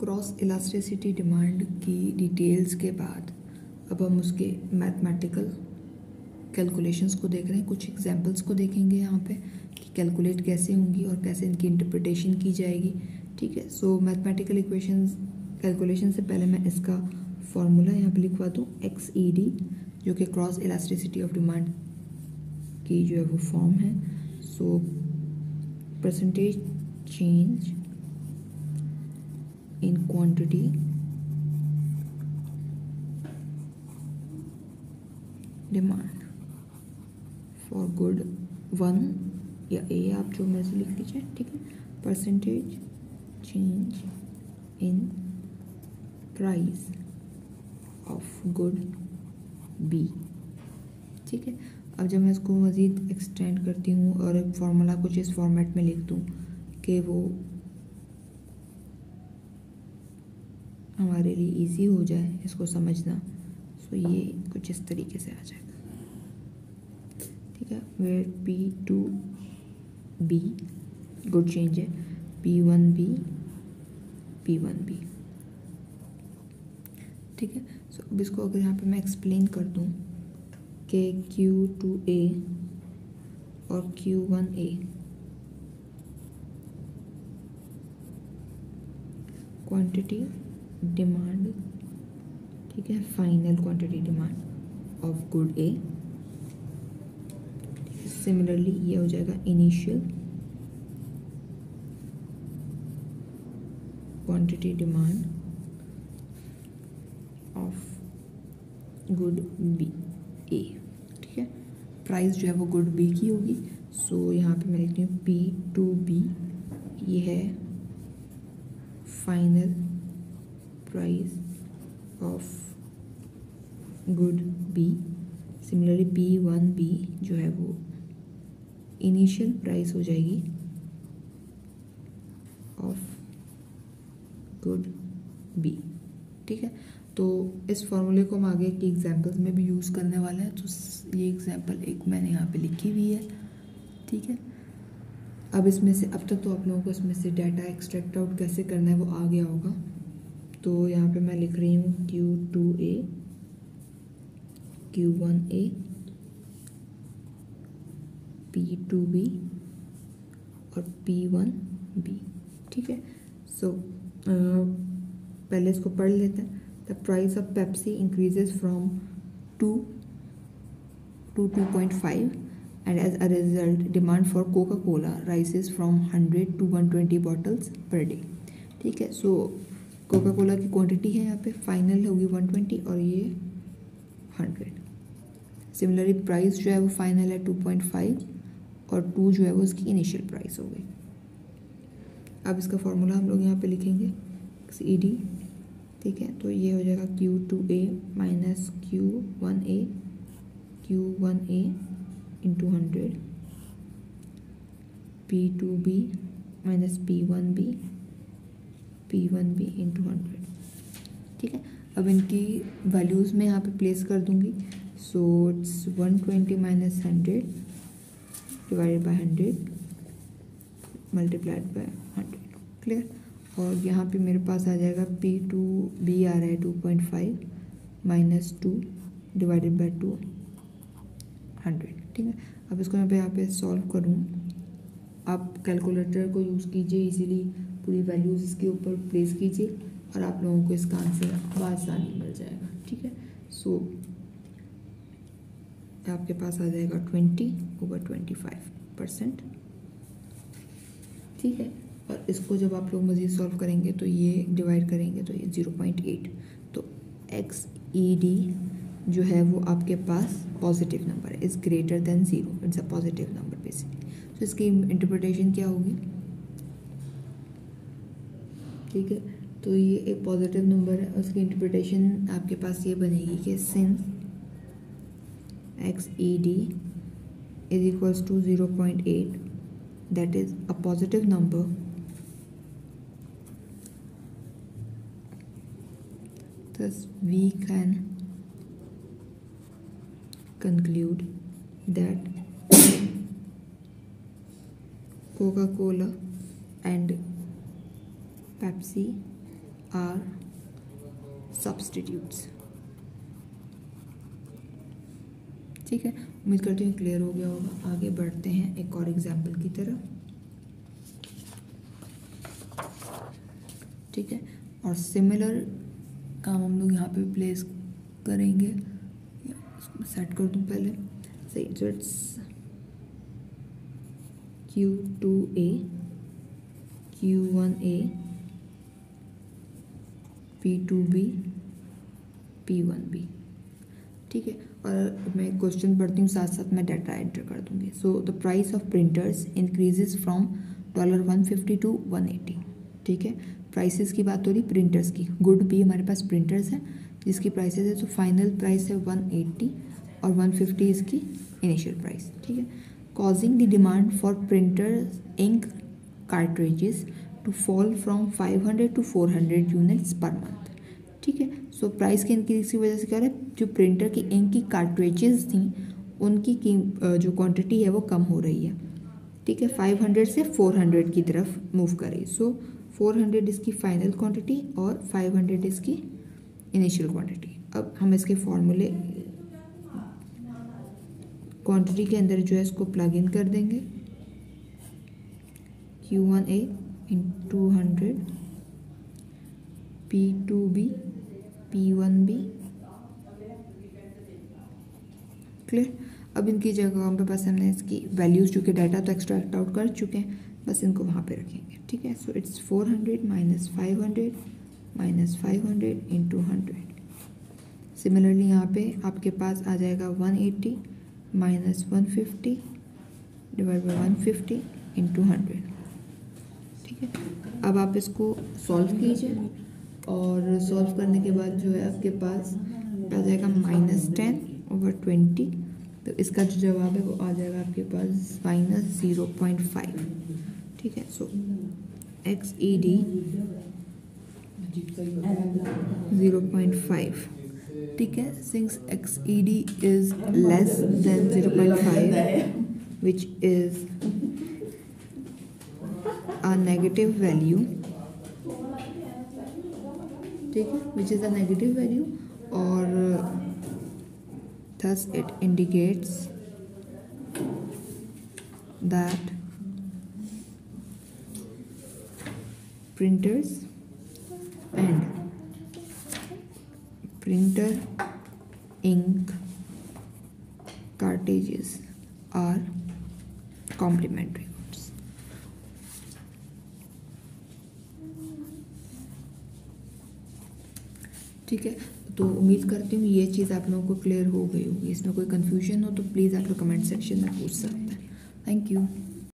Cross elasticity demand की details के बाद अब हम उसके मैथमेटिकल कैलकुलेशंस को देख रहे हैं। कुछ एग्जांपल्स को देखेंगे यहाँ पे कि कैलकुलेट कैसे होंगी और कैसे इनकी इंटरप्रिटेशन की जाएगी। ठीक है, सो मैथमेटिकल इक्वेशंस कैलकुलेशन से पहले मैं इसका फॉर्मूला यहाँ पे लिखवा दूँ, XED, जो कि क्रॉस इलास्टिसिटी ऑफ डिमांड की जो है वो फॉर्म है। So percentage change in quantity demand for good 1 या A आप जो में से लिख लीजिए। ठीक है, percentage change in price of good B। ठीक है, अब जब मैं इसको मज़ीद एक्सटेंड करती हूँ और एक फार्मूला कुछ इस फॉर्मेट में लिख दूँ कि वो हमारे लिए इजी हो जाए इसको समझना, सो ये कुछ इस तरीके से आ जाएगा। ठीक है, वेयर P2B गुड चेंज है, P1B P1B। ठीक है, सो अब इसको अगर यहाँ पे मैं एक्सप्लेन कर दूँ कि Q2A और Q1A क्वांटिटी डिमांड, ठीक है, final quantity demand of good A। Similarly ये हो जाएगा initial quantity demand of good B A। ठीक है, प्राइस जो है वो गुड B की होगी। सो यहाँ पे मैं लिखती हूँ P2B, ये है final price of good B। Similarly P1B जो है वो इनिशियल प्राइस हो जाएगी ऑफ गुड B। ठीक है, तो इस फॉर्मूले को हम आगे की एग्जांपल्स में भी यूज़ करने वाले हैं। तो ये एग्जांपल एक मैंने यहाँ पे लिखी हुई है। ठीक है, अब इसमें से अब तक तो आप लोगों को इसमें से डाटा एक्सट्रैक्ट आउट कैसे करना है वो आ गया होगा। तो यहाँ पे मैं लिख रही हूँ Q2A Q1A P2B और P1B। ठीक है, सो पहले इसको पढ़ लेते हैं। The price of Pepsi increases from 2 to 2.5 and as a result demand for Coca-Cola rises from 100 to 120 bottles per day। ठीक है, सो कोका कोला की क्वांटिटी है यहाँ पे फाइनल होगी 120 और ये 100। सिमिलरली प्राइस जो है वो फाइनल है 2.5 और 2 जो है वो उसकी इनिशियल प्राइस हो गई। अब इसका फॉर्मूला हम लोग यहाँ पे लिखेंगे XED। ठीक है, तो ये हो जाएगा Q2A minus Q1A into 100 P2B minus P1B into 100। ठीक है, अब इनकी वैल्यूज़ में यहाँ पे प्लेस कर दूँगी। So it's 120 minus 100 divided by 100 multiplied by 100। Clear, और यहाँ पे मेरे पास आ जाएगा P2B आ रहा है 2.5 माइनस 2 डिवाइडेड बाय 200। ठीक है, अब इसको मैं यहाँ पे सॉल्व करूँ। आप कैलकुलेटर को यूज़ कीजिए, इजीली पूरी वैल्यूज़ इसके ऊपर प्लेस कीजिए और आप लोगों को इसका आंसर बआसानी मिल जाएगा। ठीक है, सो आपके पास आ जाएगा 20/25%। ठीक है, और इसको जब आप लोग मज़ीद सॉल्व करेंगे तो ये डिवाइड करेंगे तो ये 0.8। तो XED जो है वो आपके पास पॉजिटिव नंबर है, is greater than 0, it's a positive number basically. तो इसकी इंटरप्रिटेशन क्या होगी? ठीक है, तो ये एक पॉजिटिव नंबर है, उसकी इंटरप्रिटेशन आपके पास ये बनेगी कि since XED is equals to 0.8, that is a positive number, thus we can conclude that Coca-Cola and Pepsi are substitutes. ठीक है, उम्मीद करती हूँ क्लियर हो गया होगा। आगे बढ़ते हैं एक और एग्जाम्पल की तरफ। ठीक है, और सिमिलर काम हम लोग यहाँ पे प्लेस करेंगे। इसको सेट कर दूँ पहले सही। So it's Q2A, Q1A, P2B, P1B। ठीक है, और मैं क्वेश्चन पढ़ती हूँ, साथ साथ मैं डाटा एंटर कर दूँगी। So the price of printers increases from $150 to $180। ठीक है, प्राइसेस की बात हो रही प्रिंटर्स की। गुड भी हमारे पास प्रिंटर्स है जिसकी प्राइसेस है, तो फाइनल प्राइस है 180 और 150 इसकी इनिशियल प्राइस। ठीक है, causing the demand for printers ink cartridges to fall from 500 to 400 units per month. ठीक है, सो प्राइस के इंक्रीज की वजह से क्या हो रहा है, जो प्रिंटर की इंक की कार्ट्रिजेस थी उनकी जो क्वांटिटी है वो कम हो रही है। ठीक है, 500 से 400 की तरफ मूव कर रही। सो 400 इसकी फाइनल क्वांटिटी और 500 इसकी इनिशियल क्वांटिटी। अब हम इसके फॉर्मूले क्वांटिटी के अंदर जो है इसको प्लग इन कर देंगे। Q1A into 100, P2B, P1B। Clear. अब इनकी जगह पे पास हमने इसकी वैल्यूज चूँकि डाटा तो एक्सट्रैक्ट आउट कर चुके हैं, बस इनको वहाँ पे रखेंगे। ठीक है, so it's 400 minus 500 into 100। Similarly यहाँ पे आपके पास आ जाएगा 180 माइनस 150 डिवाइड बाई 150 इंटू 100। ठीक है, अब आप इसको सॉल्व कीजिए और सॉल्व करने के बाद जो है आपके पास आ जाएगा -10/20। तो इसका जो जवाब है वो आ जाएगा आपके पास -0.5। ठीक है, सो XED 0.5। ठीक है, since XED is less than 0.5 which is a negative value। ठीक है, which is a negative value, और thus it indicates that printers and printer ink cartridges are complementary goods। ठीक है, तो उम्मीद करती हूँ ये चीज़ आप लोगों को क्लियर हो गई होगी। इसमें कोई कन्फ्यूजन हो तो प्लीज़ आप लोग कमेंट सेक्शन में पूछ सकते हैं। Thank you.